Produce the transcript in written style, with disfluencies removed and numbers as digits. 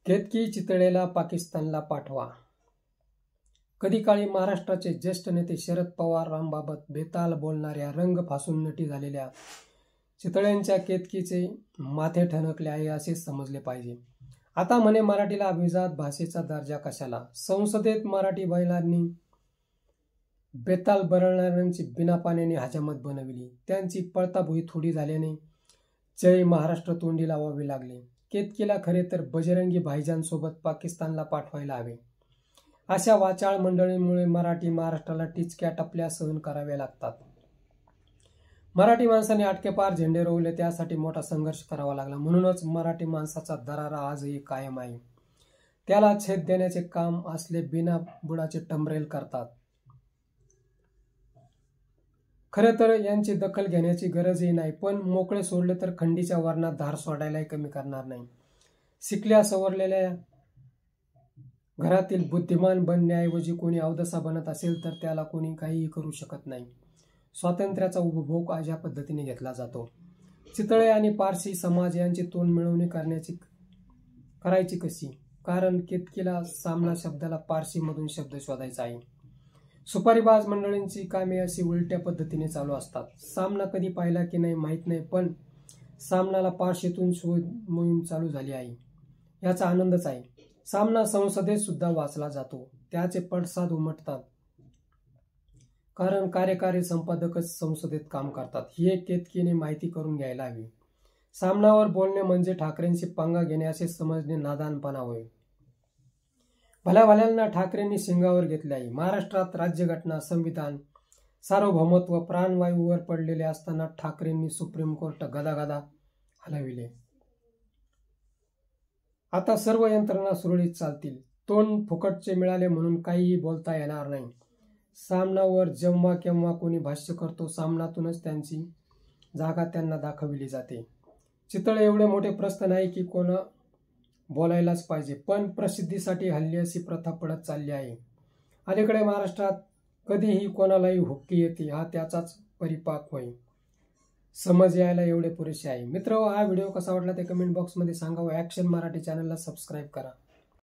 केतकी चितळेला पाकिस्तानला पाठवा. कधी काळी महाराष्ट्राचे ज्येष्ठ नेते शरद पवारांबाबत बेताल बोलणाऱ्या रंग फासून नटी झालेल्या चितळेंच्या केतकीचे माथे ठणकले आहे असे समजले पाहिजे. आता म्हणे मराठीला अभिजात भाषेचा दर्जा कशाला? संसदेत मराठी महिलांनी बेताल बरळणाऱ्यांची बिना पाण्याने हजामत बनविली. त्यांची पळताभुई थोडी झाल्याने जय महाराष्ट्र तोंडी लावावे लागले. केतकीला खरे तर बजरंगी भाईजानसोबत पाकिस्तानला पाठवायला हवे. अशा वाचाळ मंडळींमुळे मराठी महाराष्ट्राला टिचक्या टपल्या सहन कराव्या लागतात. मराठी माणसाने आटकेपार झेंडे रोवले, त्यासाठी मोठा संघर्ष करावा लागला. म्हणूनच मराठी माणसाचा दरारा आजही कायम आहे. त्याला छेद देण्याचे काम असले बिना बुडाचे टमरेल करतात. खरे तर यांची दखल घेण्याची गरजही नाही, पण मोकळे सोडले तर खंडीच्या वर्णात धार सोडायलाही कमी करणार नाही. शिकल्या सवरलेल्या घरातील बुद्धिमान बनण्याऐवजी कोणी अवदसा बनत असेल तर त्याला कोणी काहीही करू शकत नाही. स्वातंत्र्याचा उपभोग अशा पद्धतीने घेतला जातो. चितळे आणि पारसी समाज यांची तोंड मिळवणी करायची कशी? कारण केतकीला सामना शब्दाला पारसीमधून शब्द शोधायचा आहे. सुपारीबाज मंडळींची कामे अशी उलट्या पद्धतीने चालू असतात. सामना कधी पाहिला की नाही माहीत नाही, पण सामनाला पारशीतून शोध मोहीम चालू झाली आहे याचा आनंदच आहे. सामना संसदेत सुद्धा वाचला जातो. त्याचे पडसाद उमटतात, कारण कार्यकारी संपादकच संसदेत काम करतात. हे केतकीने माहिती करून घ्यायला हवी. सामनावर बोलणे म्हणजे ठाकरेंशी पंगा घेणे असे समजणे नादानपणा होय. भल्याभल्यांना ठाकरेंनी शिंगावर घेतले आहे. महाराष्ट्रात राज्यघटना, संविधान, सार्वभौमत्व प्राणवायूवर पडलेले असताना ठाकरेंनी सुप्रीम कोर्ट गदागदा हलविले. आता सर्व यंत्रणा सुरळीत चालतील. तोंड फुकटचे मिळाले म्हणून काहीही बोलता येणार नाही. सामनावर जेव्हा केव्हा कोणी भाष्य करतो, सामनातूनच त्यांची जागा त्यांना दाखविली जाते. चितळे एवढे मोठे प्रश्न नाही की कोण बोलायलाच पाहिजे, पण प्रसिद्धीसाठी हल्ली अशी प्रथा पडत चालली आहे. अलीकडे महाराष्ट्रात कधीही कोणालाही हुक्की येते, हा त्याचाच परिपाक होय. समज यायला एवढे पुरेसे आहे. मित्र, हा व्हिडिओ कसा वाटला ते कमेंट बॉक्समध्ये सांगा व ॲक्शन मराठी चॅनलला सबस्क्राईब करा.